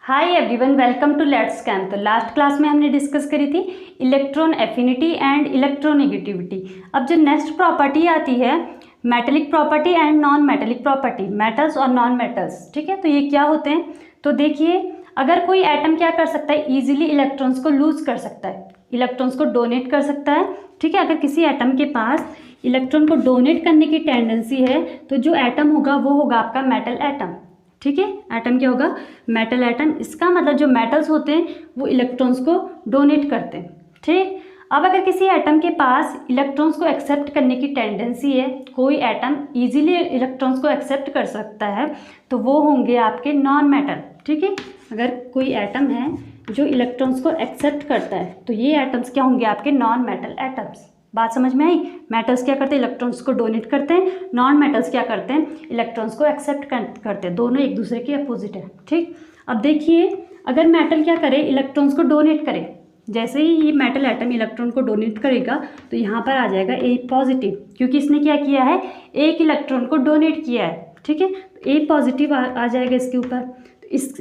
Hi everyone, welcome to let's cam. तो last class में हमने डिस्कस करी थी इलेक्ट्रॉन एफिनिटी एंड इलेक्ट्रोनेगेटिविटी। अब जो नेक्स्ट प्रॉपर्टी आती है metallic property and non metallic property, metals और नॉन मेटल्स। ठीक है, तो ये क्या होते हैं? तो देखिए, अगर कोई एटम क्या कर सकता है, ईजिली इलेक्ट्रॉन्स को लूज कर सकता है, इलेक्ट्रॉन्स को डोनेट कर सकता है। ठीक है, अगर किसी एटम के पास इलेक्ट्रॉन को डोनेट करने की टेंडेंसी है तो जो एटम होगा वो होगा आपका मेटल एटम। ठीक है, एटम क्या होगा? Metal atom. इसका मतलब जो मेटल्स होते हैं वो इलेक्ट्रॉन्स को डोनेट करते हैं। ठीक, अब अगर किसी एटम के पास इलेक्ट्रॉन्स को एक्सेप्ट करने की टेंडेंसी है, कोई एटम इजीली इलेक्ट्रॉन्स को एक्सेप्ट कर सकता है, तो वो होंगे आपके नॉन मेटल। ठीक है, अगर कोई एटम है जो इलेक्ट्रॉन्स को एक्सेप्ट करता है तो ये एटम्स क्या होंगे? आपके नॉन मेटल एटम्स। बात समझ में आई? मेटल्स क्या करते हैं? इलेक्ट्रॉन्स को डोनेट करते हैं। नॉन मेटल्स क्या करते हैं? इलेक्ट्रॉन्स को एक्सेप्ट करते हैं। दोनों एक दूसरे के अपोजिट है। ठीक, अब देखिए, अगर मेटल क्या करे? इलेक्ट्रॉन्स को डोनेट करे। जैसे ही ये मेटल एटम इलेक्ट्रॉन को डोनेट करेगा तो यहाँ पर आ जाएगा ए पॉजिटिव, क्योंकि इसने क्या किया है? एक इलेक्ट्रॉन को डोनेट किया है। ठीक है, तो ए पॉजिटिव आ जाएगा इसके ऊपर।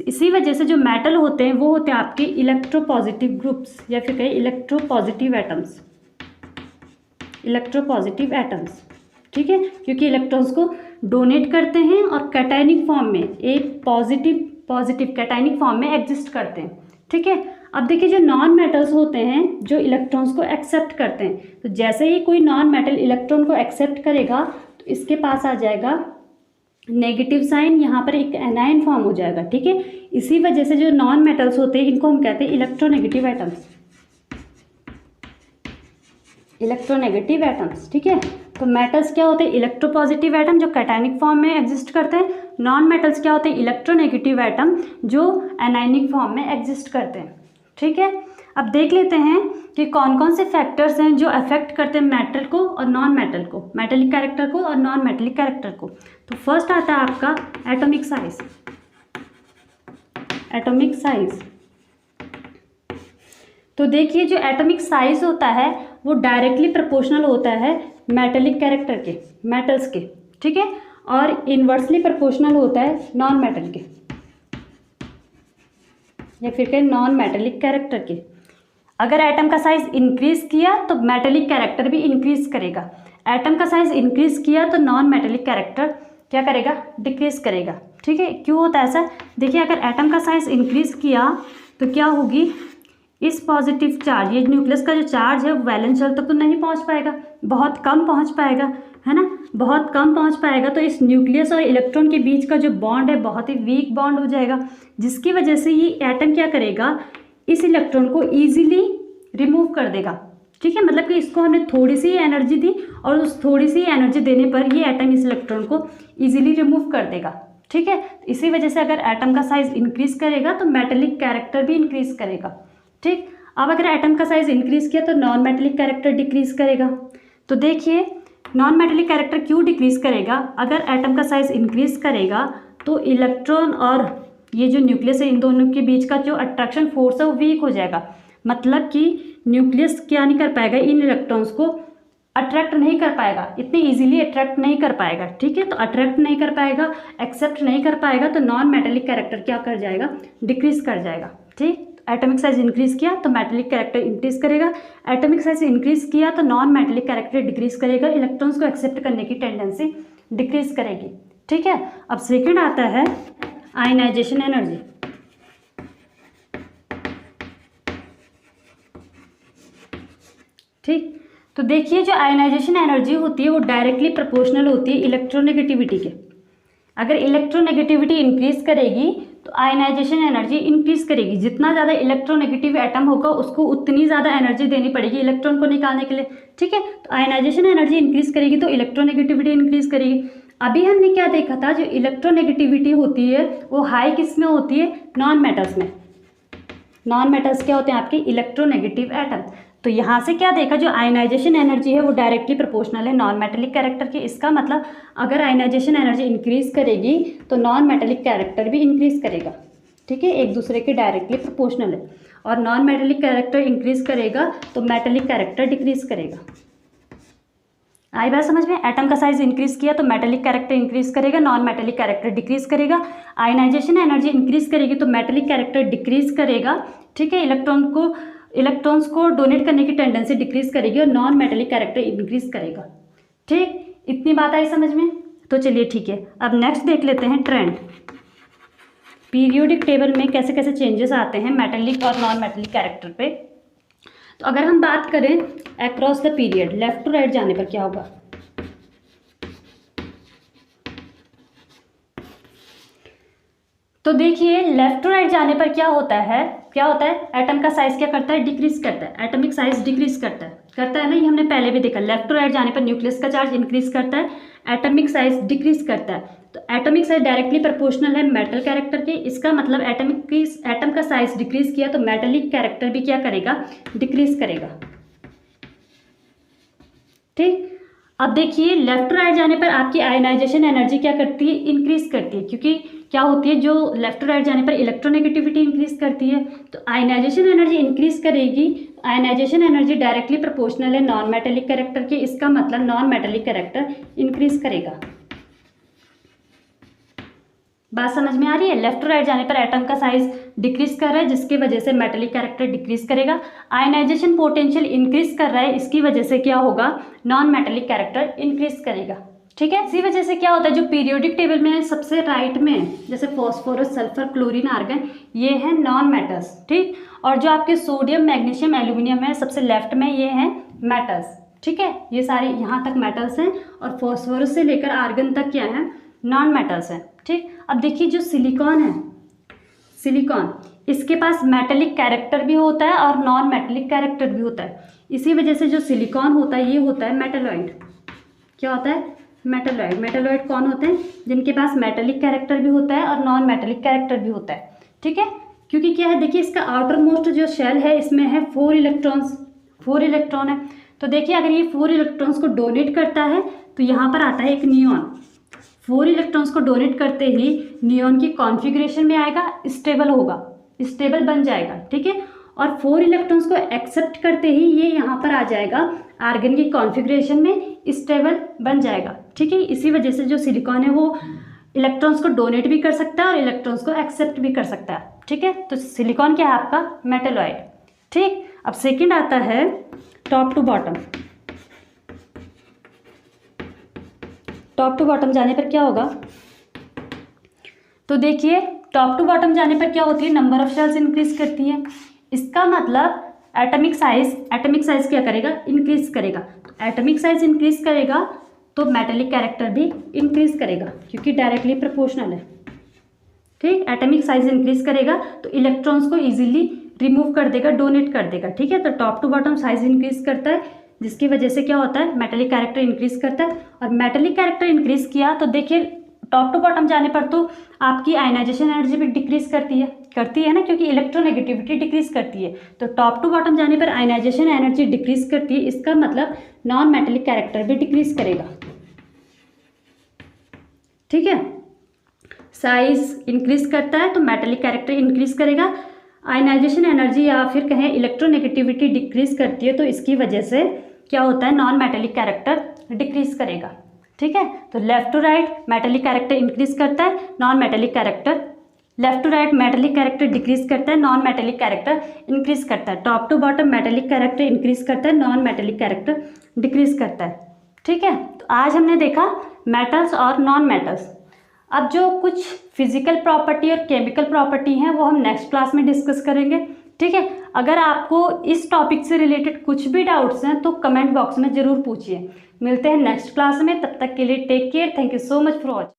इसी वजह से जो मेटल होते हैं वो होते हैं आपके इलेक्ट्रोपॉजिटिव ग्रुप्स, या फिर कहें इलेक्ट्रोपॉजिटिव एटम्स। इलेक्ट्रोपॉजिटिव एटम्स, ठीक है, क्योंकि इलेक्ट्रॉन्स को डोनेट करते हैं और कैटायनिक फॉर्म में, एक पॉजिटिव कैटायनिक फॉर्म में एग्जिस्ट करते हैं। ठीक है, अब देखिए, जो नॉन मेटल्स होते हैं जो इलेक्ट्रॉन्स को एक्सेप्ट करते हैं, तो जैसे ही कोई नॉन मेटल इलेक्ट्रॉन को एक्सेप्ट करेगा तो इसके पास आ जाएगा नेगेटिव साइन, यहाँ पर एक एनायन फॉर्म हो जाएगा। ठीक है, इसी वजह से जो नॉन मेटल्स होते हैं इनको हम कहते हैं इलेक्ट्रोनेगेटिव एटम्स। Electronegative atoms. ठीक है, तो मेटल्स क्या होते हैं? इलेक्ट्रोपॉजिटिव एटम जो कैटायनिक फॉर्म में एग्जिस्ट करते हैं। नॉन मेटल्स क्या होते हैं? इलेक्ट्रोनेगेटिव एटम जो एनायनिक फॉर्म में एग्जिस्ट करते हैं। ठीक है, अब देख लेते हैं कि कौन कौन से फैक्टर्स हैं जो अफेक्ट करते हैं मेटल को और नॉन मेटल को, मेटेलिक कैरेक्टर को और नॉन मेटेलिक कैरेक्टर को। तो फर्स्ट आता है आपका एटॉमिक साइज। एटॉमिक साइज, तो देखिए, जो एटॉमिक साइज होता है वो डायरेक्टली प्रोपोर्शनल होता है मेटेलिक कैरेक्टर के, मेटल्स के। ठीक है, और इन्वर्सली प्रोपोर्शनल होता है नॉन मेटल के, या फिर कहें नॉन मेटेलिक कैरेक्टर के। अगर एटम का साइज इंक्रीज किया तो मेटेलिक कैरेक्टर भी इंक्रीज करेगा। एटम का साइज इंक्रीज किया तो नॉन मेटेलिक कैरेक्टर क्या करेगा? डिक्रीज करेगा। ठीक है, क्यों होता है ऐसा? देखिए, अगर एटम का साइज इंक्रीज किया तो क्या होगी? इस पॉजिटिव चार्ज, ये न्यूक्लियस का जो चार्ज है वो वैलेंस शेल तक तो नहीं पहुंच पाएगा, बहुत कम पहुंच पाएगा, है ना, बहुत कम पहुंच पाएगा। तो इस न्यूक्लियस और इलेक्ट्रॉन के बीच का जो बॉन्ड है बहुत ही वीक बॉन्ड हो जाएगा, जिसकी वजह से ये एटम क्या करेगा? इस इलेक्ट्रॉन को ईजिली रिमूव कर देगा। ठीक है, मतलब कि इसको हमने थोड़ी सी एनर्जी दी और उस थोड़ी सी एनर्जी देने पर ये एटम इस इलेक्ट्रॉन को ईजिली रिमूव कर देगा। ठीक है, इसी वजह से अगर एटम का साइज इंक्रीज करेगा तो मेटेलिक कैरेक्टर भी इंक्रीज करेगा। ठीक, अब अगर एटम का साइज इंक्रीज किया तो नॉन मेटेलिक कैरेक्टर डिक्रीज करेगा। तो देखिए, नॉन मेटेलिक कैरेक्टर क्यों डिक्रीज करेगा? अगर एटम का साइज इंक्रीज करेगा तो इलेक्ट्रॉन और ये जो न्यूक्लियस है इन दोनों के बीच का जो अट्रैक्शन फोर्स है वो वीक हो जाएगा। मतलब कि न्यूक्लियस क्या नहीं कर पाएगा? इन इलेक्ट्रॉन्स को अट्रैक्ट नहीं कर पाएगा, इतनी इजीली अट्रैक्ट नहीं कर पाएगा। ठीक है, तो अट्रैक्ट नहीं कर पाएगा, एक्सेप्ट नहीं कर पाएगा, तो नॉन मेटेलिक कैरेक्टर क्या कर जाएगा? डिक्रीज कर जाएगा। ठीक, एटॉमिक साइज इंक्रीज किया तो मेटेलिक कैरेक्टर इंक्रीज करेगा, एटॉमिक साइज इंक्रीज किया तो नॉन मेटेलिक कैरेक्टर डिक्रीज करेगा, इलेक्ट्रॉन्स को एक्सेप्ट करने की टेंडेंसी डिक्रीज करेगी। ठीक है, अब सेकंड आता है आयनाइजेशन एनर्जी। ठीक, तो देखिए, जो आयनाइजेशन एनर्जी होती है वो डायरेक्टली प्रोपोर्शनल होती है इलेक्ट्रोनेगेटिविटी के। अगर इलेक्ट्रोनेगेटिविटी इंक्रीज करेगी तो आयनाइजेशन एनर्जी इंक्रीज करेगी। जितना ज़्यादा इलेक्ट्रोनेगेटिव एटम होगा उसको उतनी ज़्यादा एनर्जी देनी पड़ेगी इलेक्ट्रॉन को निकालने के लिए। ठीक है, तो आयनाइजेशन एनर्जी इंक्रीज करेगी तो इलेक्ट्रोनेगेटिविटी इंक्रीज करेगी। अभी हमने क्या देखा था? जो इलेक्ट्रोनेगेटिविटी होती है वो हाई किस में होती है? नॉन मेटल्स में। नॉन मेटल्स क्या होते हैं? आपके इलेक्ट्रोनेगेटिव एटम। तो यहाँ से क्या देखा? जो आयनाइजेशन एनर्जी है वो डायरेक्टली प्रोपोर्शनल है नॉन मेटेलिक कैरेक्टर के। इसका मतलब अगर आयनाइजेशन एनर्जी इंक्रीज करेगी तो नॉन मेटेलिक कैरेक्टर भी इंक्रीज करेगा। ठीक है, एक दूसरे के डायरेक्टली प्रोपोर्शनल है। और नॉन मेटेलिक कैरेक्टर इंक्रीज करेगा तो मेटेलिक कैरेक्टर डिक्रीज करेगा। आई बात समझ में। एटम का साइज इंक्रीज किया तो मेटेलिक कैरेक्टर इंक्रीज करेगा, नॉन मेटेलिक कैरेक्टर डिक्रीज करेगा। आयनाइजेशन एनर्जी इंक्रीज करेगी तो मेटेलिक कैरेक्टर डिक्रीज करेगा, ठीक है। इलेक्ट्रॉन्स को डोनेट करने की टेंडेंसी डिक्रीज करेगी और नॉन मेटेलिक कैरेक्टर इंक्रीज करेगा, ठीक। इतनी बात आई समझ में। तो चलिए ठीक है, अब नेक्स्ट देख लेते हैं ट्रेंड। पीरियोडिक टेबल में कैसे कैसे चेंजेस आते हैं मेटेलिक और नॉन मेटेलिक कैरेक्टर पे। तो अगर हम बात करें across the period, left to right जाने पर क्या होगा। तो देखिए लेफ्ट टू राइट जाने पर क्या होता है एटम का साइज क्या करता है, डिक्रीज करता है। एटॉमिक साइज डिक्रीज करता है ना, ये हमने पहले भी देखा। लेफ्ट टू राइट जाने पर न्यूक्लियस का चार्ज इंक्रीज करता है, एटॉमिक साइज डिक्रीज करता है। तो एटॉमिक साइज डायरेक्टली प्रोपोर्शनल है मेटल कैरेक्टर के। इसका मतलब एटम का साइज डिक्रीज किया तो मेटेलिक कैरेक्टर भी क्या करेगा, डिक्रीज करेगा, ठीक। अब देखिए लेफ्ट टू राइट जाने पर आपकी आयनाइजेशन एनर्जी क्या करती है, इंक्रीज करती है, क्योंकि क्या होती है, जो लेफ्ट टू राइट जाने पर इलेक्ट्रोनेगेटिविटी इंक्रीज करती है। तो आयनाइजेशन एनर्जी इंक्रीज करेगी। आयनाइजेशन एनर्जी डायरेक्टली प्रोपोर्शनल है नॉन मेटेलिक कैरेक्टर के। इसका मतलब नॉन मेटेलिक कैरेक्टर इंक्रीज करेगा। बात समझ में आ रही है। लेफ्ट टू राइट जाने पर एटम का साइज डिक्रीज कर रहा है, जिसकी वजह से मेटेलिक कैरेक्टर डिक्रीज करेगा। आयनाइजेशन पोटेंशियल इंक्रीज कर रहा है, इसकी वजह से क्या होगा, नॉन मेटेलिक कैरेक्टर इंक्रीज करेगा, ठीक है। इसी वजह से क्या होता है, जो पीरियोडिक टेबल में सबसे राइट में जैसे फॉस्फोरस, सल्फर, क्लोरीन, आर्गन, ये हैं नॉन मेटल्स, ठीक। और जो आपके सोडियम, मैग्नीशियम, एल्यूमिनियम है सबसे लेफ्ट में, ये हैं मेटल्स, ठीक है। ये सारे यहाँ तक मेटल्स हैं और फॉस्फोरस से लेकर आर्गन तक क्या है, नॉन मेटल्स हैं, ठीक। अब देखिए जो सिलिकॉन है, सिलिकॉन इसके पास मेटेलिक कैरेक्टर भी होता है और नॉन मेटेलिक कैरेक्टर भी होता है। इसी वजह से जो सिलिकॉन होता है ये होता है मेटेलॉइड। क्या होता है, मेटेलॉइड। मेटेलॉइड कौन होते हैं, जिनके पास मेटेलिक कैरेक्टर भी होता है और नॉन मेटेलिक कैरेक्टर भी होता है, ठीक है। क्योंकि क्या है, देखिए इसका आउटर मोस्ट जो शेल है इसमें है 4 इलेक्ट्रॉन है। तो देखिए अगर ये 4 इलेक्ट्रॉन्स को डोनेट करता है तो यहाँ पर आता है एक नियॉन। 4 इलेक्ट्रॉन्स को डोनेट करते ही नियॉन की कॉन्फ़िगरेशन में आएगा, स्टेबल होगा, स्टेबल बन जाएगा, ठीक है। और 4 इलेक्ट्रॉन्स को एक्सेप्ट करते ही ये यहाँ पर आ जाएगा आर्गन की कॉन्फ़िगरेशन में, स्टेबल बन जाएगा, ठीक है। इसी वजह से जो सिलिकॉन है वो इलेक्ट्रॉन्स को डोनेट भी कर सकता है और इलेक्ट्रॉन्स को एक्सेप्ट भी कर सकता है, ठीक है। तो सिलिकॉन क्या है आपका, मेटेलॉइड, ठीक। अब सेकेंड आता है top to bottom. Top to bottom जाने पर क्या होगा, तो देखिए टॉप टू बॉटम जाने पर क्या होती है, नंबर ऑफ शेल्स इंक्रीज करती है। इसका मतलब एटॉमिक साइज क्या करेगा, इंक्रीज करेगा। तो एटॉमिक साइज इंक्रीज करेगा तो मेटेलिक कैरेक्टर भी इंक्रीज करेगा, क्योंकि डायरेक्टली प्रोपोर्शनल है, ठीक। एटॉमिक साइज इंक्रीज करेगा तो इलेक्ट्रॉन्स को इजीली रिमूव कर देगा, डोनेट कर देगा, ठीक है। तो top to bottom size increase करता है, जिसकी वजह से क्या होता है, मेटेलिक कैरेक्टर इंक्रीज करता है। और मेटेलिक कैरेक्टर इंक्रीज किया तो देखिए टॉप टू बॉटम जाने पर तो आपकी आयनाइजेशन एनर्जी भी डिक्रीज करती है ना, क्योंकि इलेक्ट्रोनेगेटिविटी डिक्रीज करती है। तो टॉप टू बॉटम जाने पर आयनाइजेशन एनर्जी डिक्रीज करती है, इसका मतलब नॉन मेटेलिक कैरेक्टर भी डिक्रीज करेगा, ठीक है। साइज इंक्रीज करता है तो मेटेलिक कैरेक्टर इंक्रीज करेगा। आयनाइजेशन एनर्जी या फिर कहें इलेक्ट्रोनेगेटिविटी डिक्रीज करती है तो इसकी वजह से क्या होता है, नॉन मेटेलिक कैरेक्टर डिक्रीज करेगा, ठीक है। तो left to right metallic character increase करता है, non metallic character, left to right metallic character decrease करता है, नॉन मेटेलिक कैरेक्टर इंक्रीज करता है। Top to bottom metallic character increase करता है, नॉन मेटेलिक कैरेक्टर डिक्रीज करता है, ठीक है। तो आज हमने देखा मेटल्स और नॉन मेटल्स। अब जो कुछ फिजिकल प्रॉपर्टी और केमिकल प्रॉपर्टी हैं वो हम नेक्स्ट क्लास में डिस्कस करेंगे, ठीक है। अगर आपको इस टॉपिक से रिलेटेड कुछ भी डाउट्स हैं तो कमेंट बॉक्स में ज़रूर पूछिए। मिलते हैं नेक्स्ट क्लास में, तब तक के लिए take care, thank you so much for watching.